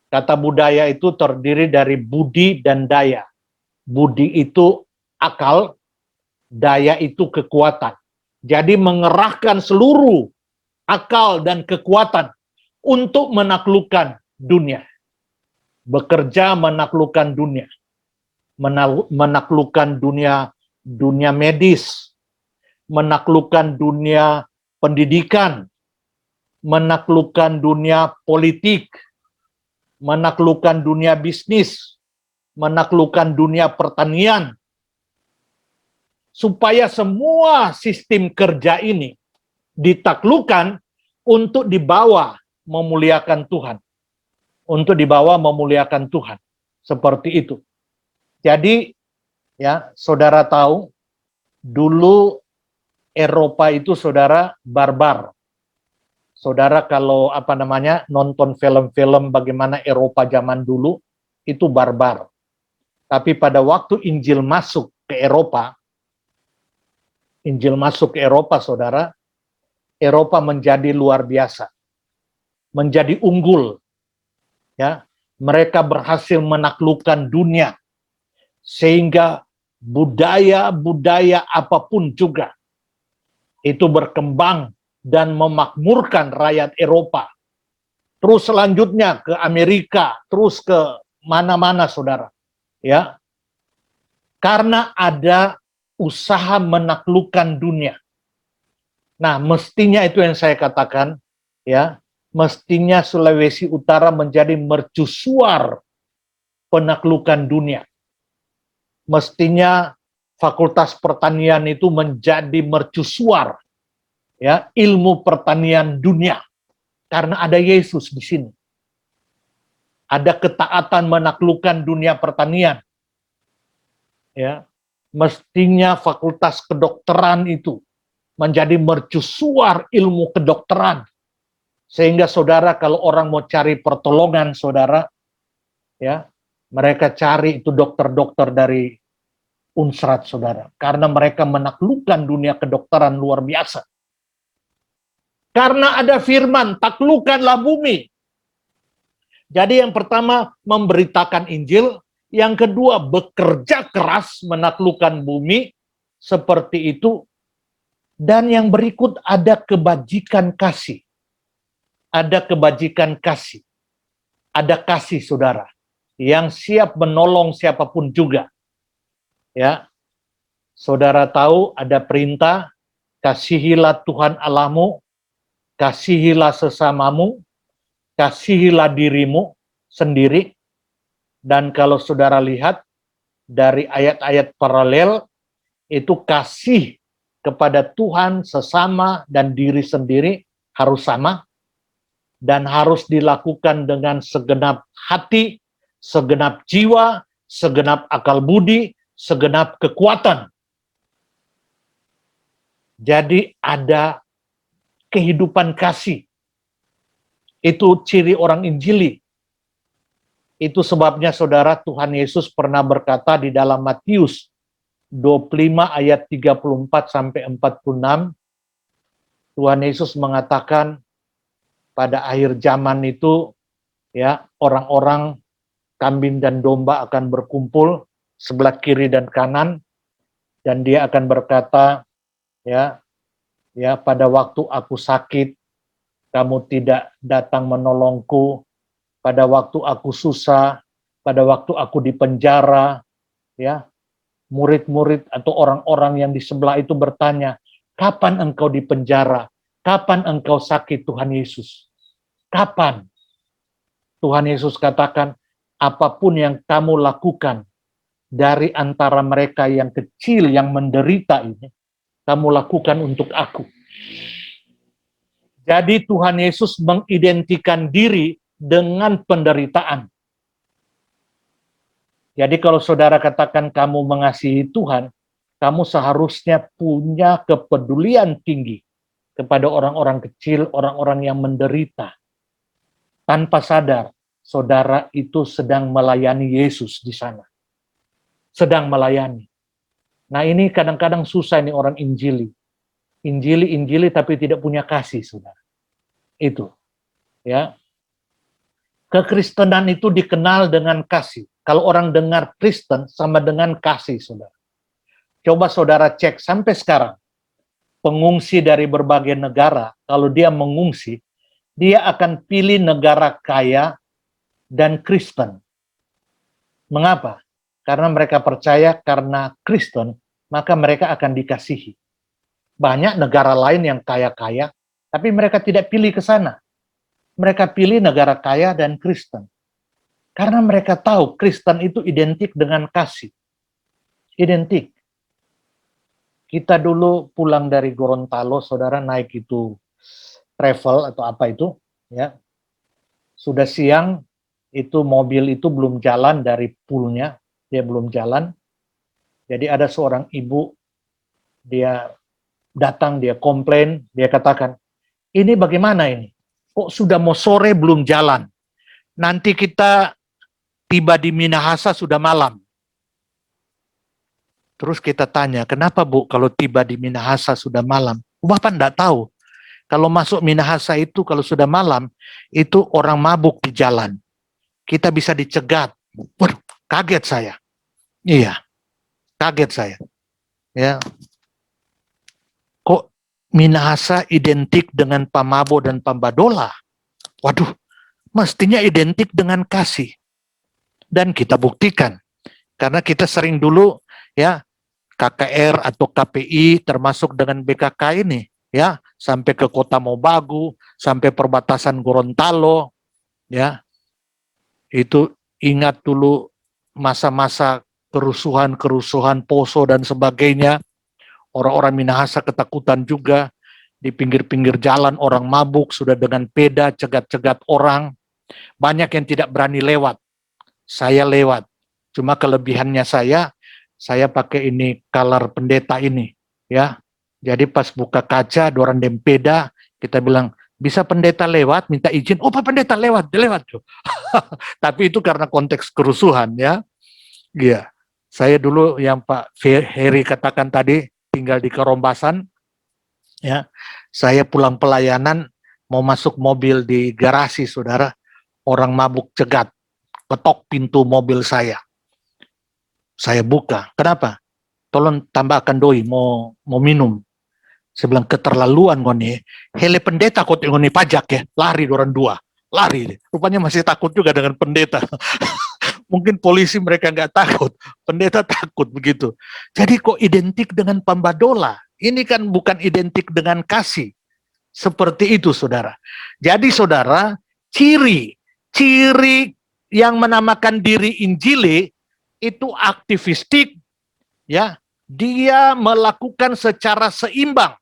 Kata budaya itu terdiri dari budi dan daya. Budi itu akal, daya itu kekuatan. Jadi mengerahkan seluruh akal dan kekuatan untuk menaklukkan dunia. Bekerja menaklukkan dunia. Menaklukkan dunia medis, menaklukkan dunia pendidikan, menaklukkan dunia politik, menaklukkan dunia bisnis, menaklukkan dunia pertanian, supaya semua sistem kerja ini ditaklukkan untuk dibawa memuliakan Tuhan. Untuk dibawa memuliakan Tuhan. Seperti itu. Jadi, ya, saudara tahu, dulu Eropa itu saudara barbar. Saudara kalau nonton film-film bagaimana Eropa zaman dulu, itu barbar. Tapi pada waktu Injil masuk ke Eropa, saudara, Eropa menjadi luar biasa, menjadi unggul. Ya, mereka berhasil menaklukkan dunia, sehingga budaya-budaya apapun juga itu berkembang dan memakmurkan rakyat Eropa. Terus selanjutnya ke Amerika, terus ke mana-mana, saudara. Ya, karena ada usaha menaklukkan dunia. Nah, mestinya itu yang saya katakan, ya, mestinya Sulawesi Utara menjadi mercusuar penaklukan dunia. Mestinya Fakultas Pertanian itu menjadi mercusuar, ya, ilmu pertanian dunia, karena ada Yesus di sini. Ada ketaatan menaklukkan dunia pertanian. Ya, mestinya Fakultas Kedokteran itu menjadi mercusuar ilmu kedokteran, sehingga saudara kalau orang mau cari pertolongan, saudara, ya, mereka cari itu dokter-dokter dari Unsrat, saudara, karena mereka menaklukkan dunia kedokteran luar biasa. Karena ada firman, taklukkanlah bumi. Jadi yang pertama memberitakan Injil, yang kedua bekerja keras menaklukkan bumi, seperti itu. Dan yang berikut ada kebajikan kasih. Ada kebajikan kasih. Ada kasih, saudara, yang siap menolong siapapun juga. Ya, saudara tahu ada perintah, kasihilah Tuhan Allahmu, kasihilah sesamamu, kasihilah dirimu sendiri. Dan kalau saudara lihat dari ayat-ayat paralel, itu kasih kepada Tuhan, sesama, dan diri sendiri harus sama, dan harus dilakukan dengan segenap hati, segenap jiwa, segenap akal budi, segenap kekuatan. Jadi ada kehidupan kasih. Itu ciri orang Injili. Itu sebabnya, saudara, Tuhan Yesus pernah berkata di dalam Matius 25 ayat 34 sampai 46, Tuhan Yesus mengatakan pada akhir zaman itu, ya, orang-orang kambing dan domba akan berkumpul sebelah kiri dan kanan, dan dia akan berkata, ya, pada waktu aku sakit, kamu tidak datang menolongku, pada waktu aku susah, pada waktu aku di penjara, ya, murid-murid atau orang-orang yang di sebelah itu bertanya, kapan engkau di penjara? Kapan engkau sakit, Tuhan Yesus? Kapan? Tuhan Yesus katakan, apapun yang kamu lakukan dari antara mereka yang kecil, yang menderita ini, kamu lakukan untuk aku. Jadi Tuhan Yesus mengidentikan diri dengan penderitaan. Jadi kalau saudara katakan kamu mengasihi Tuhan, kamu seharusnya punya kepedulian tinggi kepada orang-orang kecil, orang-orang yang menderita. Tanpa sadar, saudara itu sedang melayani Yesus di sana. Sedang melayani. Nah, ini kadang-kadang susah nih orang Injili. Injili tapi tidak punya kasih, saudara. Itu. Ya. Kekristenan itu dikenal dengan kasih. Kalau orang dengar Kristen sama dengan kasih, saudara. Coba saudara cek sampai sekarang. Pengungsi dari berbagai negara, kalau dia mengungsi, dia akan pilih negara kaya dan Kristen. Mengapa? Karena mereka percaya karena Kristen, maka mereka akan dikasihi. Banyak negara lain yang kaya-kaya, tapi mereka tidak pilih ke sana. Mereka pilih negara kaya dan Kristen. Karena mereka tahu Kristen itu identik dengan kasih. Identik. Kita dulu pulang dari Gorontalo, saudara, naik itu travel atau apa itu, ya. Sudah siang, itu mobil itu belum jalan dari poolnya, dia belum jalan. Jadi ada seorang ibu, dia datang, dia komplain, dia katakan, ini bagaimana ini? Kok sudah mau sore belum jalan? Nanti kita tiba di Minahasa sudah malam. Terus kita tanya, kenapa Bu kalau tiba di Minahasa sudah malam? Bapak enggak tahu. Kalau masuk Minahasa itu kalau sudah malam, itu orang mabuk di jalan. Kita bisa dicegat. Waduh, kaget saya. Iya, kaget saya. Ya, kok Minahasa identik dengan pamabo dan pambadola? Waduh, mestinya identik dengan kasih. Dan kita buktikan. Karena kita sering dulu ya KKR atau KPI termasuk dengan BKK ini ya sampai ke Kota Mobagu, sampai perbatasan Gorontalo ya. Itu ingat dulu masa-masa kerusuhan Poso dan sebagainya. Orang-orang Minahasa ketakutan juga, di pinggir-pinggir jalan orang mabuk sudah dengan peda cegat-cegat orang. Banyak yang tidak berani lewat. Saya lewat. Cuma kelebihannya saya pakai ini color pendeta ini, ya. Jadi pas buka kaca, orang dempeda, kita bilang, bisa pendeta lewat, minta izin, oh Pak Pendeta lewat. Tapi itu karena konteks kerusuhan, ya. Iya. Saya dulu yang Pak Heri katakan tadi, tinggal di Kerombasan, ya. Saya pulang pelayanan, mau masuk mobil di garasi, saudara, orang mabuk cegat, ketok pintu mobil saya. Saya buka. Kenapa? Tolong tambahkan doi, mau minum. Saya bilang, keterlaluan nih. Hele pendeta kok ngoni pajak ya. Lari orang dua. Lari. Rupanya masih takut juga dengan pendeta. Mungkin polisi mereka nggak takut. Pendeta takut begitu. Jadi kok identik dengan pambadola? Ini kan bukan identik dengan kasih. Seperti itu, saudara. Jadi, saudara, ciri yang menamakan diri Injili itu aktivistik, ya. Dia melakukan secara seimbang,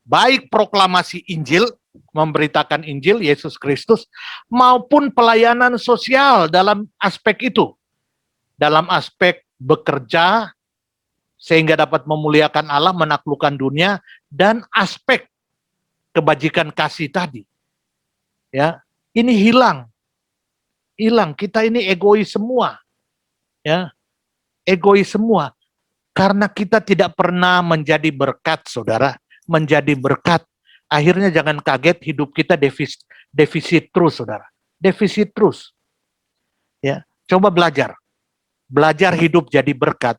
baik proklamasi Injil, memberitakan Injil Yesus Kristus, maupun pelayanan sosial dalam aspek itu. Dalam aspek bekerja, sehingga dapat memuliakan Allah, menaklukkan dunia, dan aspek kebajikan kasih tadi. Ya, ini hilang. Kita ini egois semua. Ya, egois semua. Karena kita tidak pernah menjadi berkat, saudara. Menjadi berkat. Akhirnya jangan kaget hidup kita defisit terus, saudara. Defisit terus. Ya, coba belajar. Belajar hidup jadi berkat.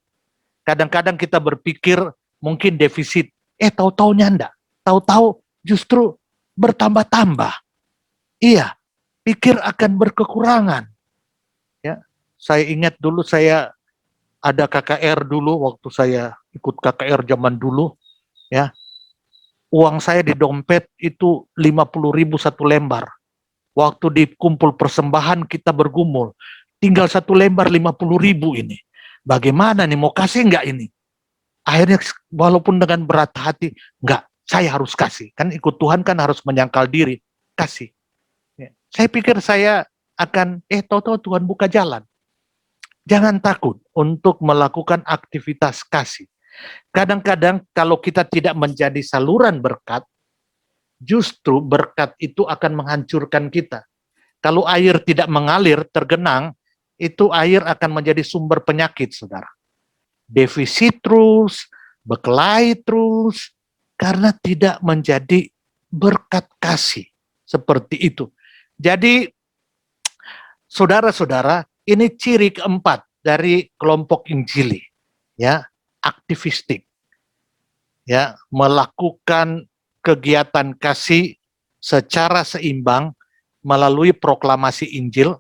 Kadang-kadang kita berpikir mungkin defisit. Tahu-taunya enggak. Tahu-tahu justru bertambah-tambah. Iya, pikir akan berkekurangan. Ya, saya ingat dulu saya ada KKR dulu, waktu saya ikut KKR zaman dulu, ya, uang saya di dompet itu 50.000 satu lembar. Waktu dikumpul persembahan kita bergumul, tinggal satu lembar 50.000 ini. Bagaimana nih, mau kasih enggak ini? Akhirnya walaupun dengan berat hati, enggak, saya harus kasih. Kan ikut Tuhan kan harus menyangkal diri, kasih. Ya. Saya pikir saya akan, tahu-tahu Tuhan buka jalan. Jangan takut untuk melakukan aktivitas kasih. Kadang-kadang kalau kita tidak menjadi saluran berkat, justru berkat itu akan menghancurkan kita. Kalau air tidak mengalir, tergenang, itu air akan menjadi sumber penyakit, saudara. Defisit terus, berkelahi terus, karena tidak menjadi berkat kasih. Seperti itu. Jadi, saudara-saudara, ini ciri keempat dari kelompok Injili, ya, aktivistik, ya, melakukan kegiatan kasih secara seimbang melalui proklamasi Injil.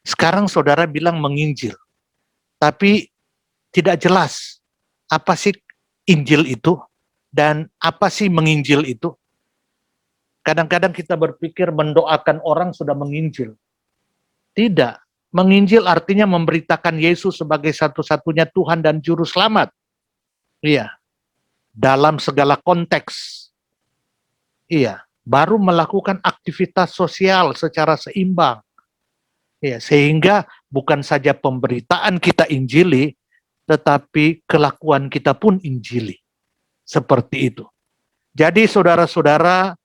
Sekarang saudara bilang menginjil, tapi tidak jelas apa sih Injil itu dan apa sih menginjil itu. Kadang-kadang kita berpikir mendoakan orang sudah menginjil. Tidak. Menginjil artinya memberitakan Yesus sebagai satu-satunya Tuhan dan Juru Selamat. Iya. Dalam segala konteks. Iya. Baru melakukan aktivitas sosial secara seimbang. Iya. Sehingga bukan saja pemberitaan kita Injili, tetapi kelakuan kita pun Injili. Seperti itu. Jadi saudara-saudara,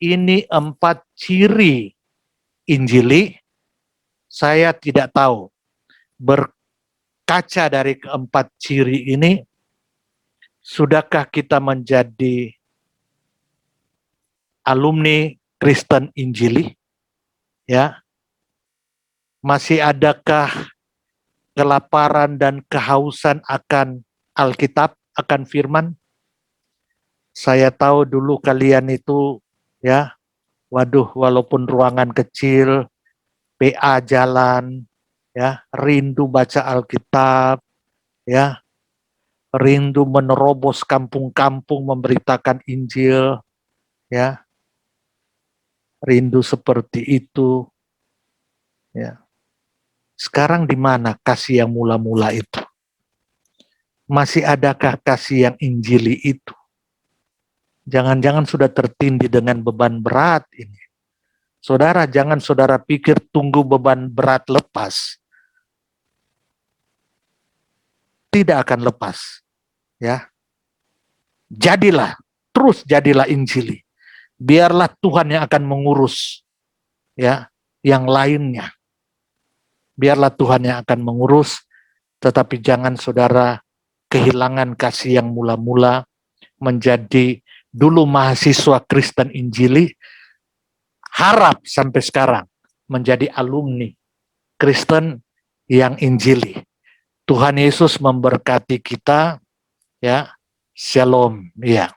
ini 4 ciri Injili. Saya tidak tahu berkaca dari keempat ciri ini, sudahkah kita menjadi alumni Kristen Injili? Ya, masih adakah kelaparan dan kehausan akan Alkitab, akan firman? Saya tahu dulu kalian itu, ya, waduh, walaupun ruangan kecil, PA jalan, ya, rindu baca Alkitab, ya, rindu menerobos kampung-kampung memberitakan Injil, ya, rindu seperti itu, ya. Sekarang di mana kasih yang mula-mula itu? Masih adakah kasih yang Injili itu? Jangan-jangan sudah tertindih dengan beban berat ini. Saudara, jangan saudara pikir tunggu beban berat lepas. Tidak akan lepas. Ya. Jadilah, terus jadilah Injili. Biarlah Tuhan yang akan mengurus, ya, yang lainnya. Biarlah Tuhan yang akan mengurus, tetapi jangan saudara kehilangan kasih yang mula-mula, menjadi dulu mahasiswa Kristen Injili, harap sampai sekarang menjadi alumni Kristen yang Injili. Tuhan Yesus memberkati kita, ya. Shalom, ya.